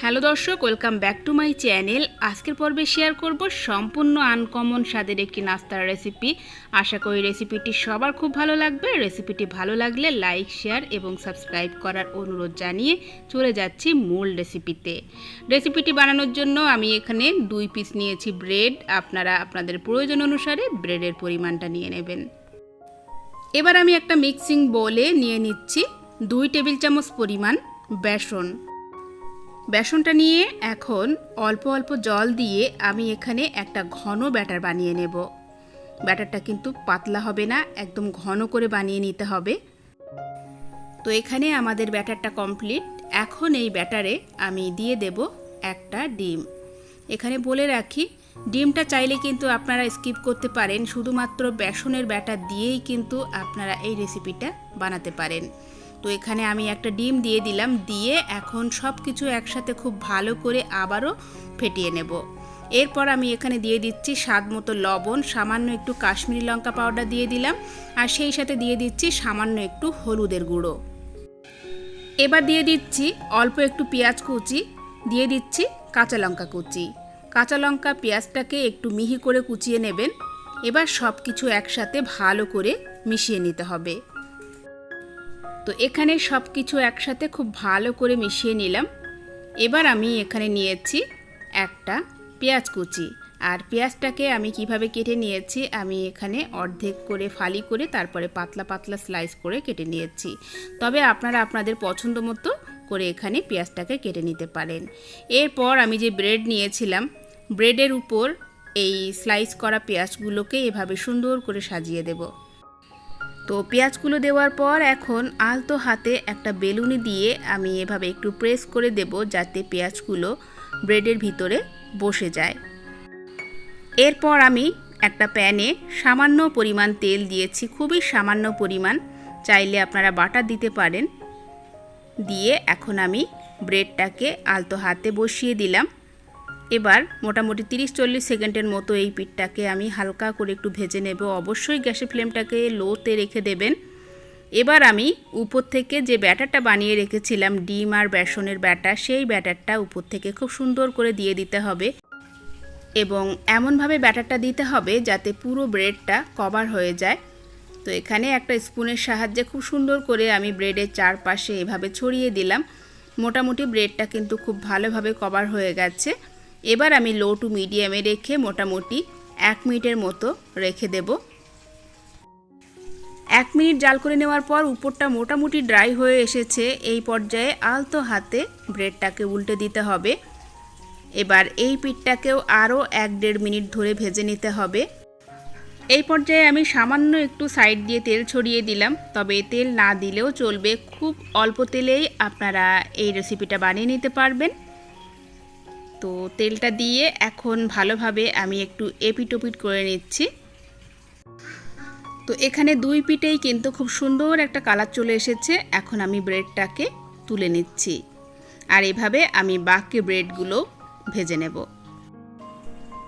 Hello দর্শক, welcome back to my channel. আজকের পর্বে শেয়ার করব সম্পূর্ণ আনকমন স্বাদের একটি নাস্তার রেসিপি। আশা করি রেসিপিটি সবার খুব ভালো লাগবে। রেসিপিটি ভালো লাগলে লাইক, শেয়ার এবং সাবস্ক্রাইব করার অনুরোধ জানিয়ে চলে যাচ্ছি মূল রেসিপিতে। রেসিপিটি বানানোর জন্য আমি এখানে 2 পিস নিয়েছি ব্রেড। আপনারা আপনাদের প্রয়োজন অনুসারে ব্রেডের পরিমাণটা নিয়ে নেবেন। এবার আমি একটা মিক্সিং বোলে নিয়ে নিচ্ছি 2 টেবিল চামচ পরিমাণ বেসন। বেসনটা নিয়ে এখন অল্প অল্প জল দিয়ে আমি এখানে একটা ঘন ব্যাটার বানিয়ে নেব। ব্যাটারটা কিন্তু পাতলা হবে না, একদম ঘন করে বানিয়ে নিতে হবে। তো এখানে আমাদের ব্যাটারটা কমপ্লিট। এখন এই ব্যাটারে আমি দিয়ে দেব একটা ডিম। এখানে বলে রাখি, ডিমটা চাইলে কিন্তু আপনারা স্কিপ করতে পারেন। শুধুমাত্র বেসনের ব্যাটার দিয়েই কিন্তু আপনারা এই রেসিপিটা বানাতে পারেন। তো এখানে আমি একটা ডিম দিয়ে দিলাম। দিয়ে এখন সব কিছু একসাথে খুব ভালো করে আবারও ফেটিয়ে নেব। এরপর আমি এখানে দিয়ে দিচ্ছি স্বাদ মতো লবণ, সামান্য একটু কাশ্মীরি লঙ্কা পাউডার দিয়ে দিলাম, আর সেই সাথে দিয়ে দিচ্ছি সামান্য একটু হলুদের গুঁড়ো। এবার দিয়ে দিচ্ছি অল্প একটু পেঁয়াজ কুচি, দিয়ে দিচ্ছি কাঁচা লঙ্কা কুচি। কাঁচা লঙ্কা পেঁয়াজটাকে একটু মিহি করে কুচিয়ে নেবেন। এবার সব কিছু একসাথে ভালো করে মিশিয়ে নিতে হবে। তো এখানে সব কিছু একসাথে খুব ভালো করে মিশিয়ে নিলাম। এবার আমি এখানে নিয়েছি একটা পেঁয়াজ কুচি, আর পেঁয়াজটাকে আমি কিভাবে কেটে নিয়েছি, আমি এখানে অর্ধেক করে ফালি করে তারপরে পাতলা পাতলা স্লাইস করে কেটে নিয়েছি। তবে আপনারা আপনাদের পছন্দ মতো করে এখানে পেঁয়াজটাকে কেটে নিতে পারেন। এরপর আমি যে ব্রেড নিয়েছিলাম, ব্রেডের উপর এই স্লাইস করা পেঁয়াজগুলোকে এভাবে সুন্দর করে সাজিয়ে দেব। তো পেঁয়াজগুলো দেওয়ার পর এখন আলতো হাতে একটা বেলুনি দিয়ে আমি এভাবে একটু প্রেস করে দেব, যাতে পেঁয়াজগুলো ব্রেডের ভিতরে বসে যায়। এরপর আমি একটা প্যানে সামান্য পরিমাণ তেল দিয়েছি, খুবই সামান্য পরিমাণ, চাইলে আপনারা বাটার দিতে পারেন। দিয়ে এখন আমি ব্রেডটাকে আলতো হাতে বসিয়ে দিলাম। এবার মোটামুটি 30-40 সেকেন্ডের মতো এই পিঠটাকে আমি হালকা করে একটু ভেজে নেব। অবশ্যই গ্যাসের ফ্লেমটাকে লোতে রেখে দেবেন। এবার আমি উপর থেকে যে ব্যাটারটা বানিয়ে রেখেছিলাম, ডিম আর বেসনের ব্যাটার, সেই ব্যাটারটা উপর থেকে খুব সুন্দর করে দিয়ে দিতে হবে এবং এমনভাবে ব্যাটারটা দিতে হবে যাতে পুরো ব্রেডটা কভার হয়ে যায়। তো এখানে একটা স্পুনের সাহায্যে খুব সুন্দর করে আমি ব্রেডের চারপাশে এভাবে ছড়িয়ে দিলাম। মোটামুটি ব্রেডটা কিন্তু খুব ভালোভাবে কভার হয়ে গেছে। এবার আমি লো টু মিডিয়ামে রেখে মোটামুটি 1 মিনিটের মতো রেখে দেব। 1 মিনিট জাল করে নেওয়ার পর উপরটা মোটামুটি ড্রাই হয়ে এসেছে। এই পর্যায়ে আলতো হাতে ব্রেডটাকে উল্টে দিতে হবে। এবার এই পিঠটাকেও আরও 1-1.5 মিনিট ধরে ভেজে নিতে হবে। এই পর্যায়ে আমি সামান্য একটু সাইড দিয়ে তেল ছড়িয়ে দিলাম, তবে তেল না দিলেও চলবে। খুব অল্প তেলেই আপনারা এই রেসিপিটা বানিয়ে নিতে পারবেন। তো তেলটা দিয়ে এখন ভালোভাবে আমি একটু এপিটোপিট করে নিচ্ছি। তো এখানে 2 পিঠেই কিন্তু খুব সুন্দর একটা কালার চলে এসেছে। এখন আমি ব্রেডটাকে তুলে নিচ্ছি, আর এভাবে আমি বাকি ব্রেডগুলো ভেজে নেব।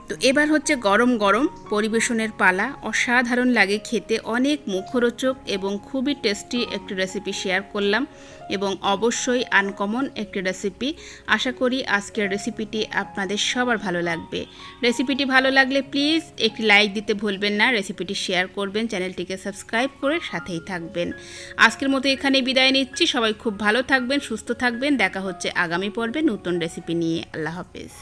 তো এবার হচ্ছে গরম গরম পরিবেশনের পালা। অসাধারণ লাগে খেতে, অনেক মুখরোচক এবং খুবই টেস্টি একটি রেসিপি শেয়ার করলাম, এবং অবশ্যই আনকমন একটি রেসিপি। আশা করি আজকের রেসিপিটি আপনাদের সবার ভালো লাগবে। রেসিপিটি ভালো লাগলে প্লিজ একটি লাইক দিতে ভুলবেন না, রেসিপিটি শেয়ার করবেন, চ্যানেলটিকে সাবস্ক্রাইব করে সাথেই থাকবেন। আজকের মতো এখানে বিদায় নিচ্ছি। সবাই খুব ভালো থাকবেন, সুস্থ থাকবেন। দেখা হচ্ছে আগামী পর্বে নতুন রেসিপি নিয়ে। আল্লাহ হাফেজ।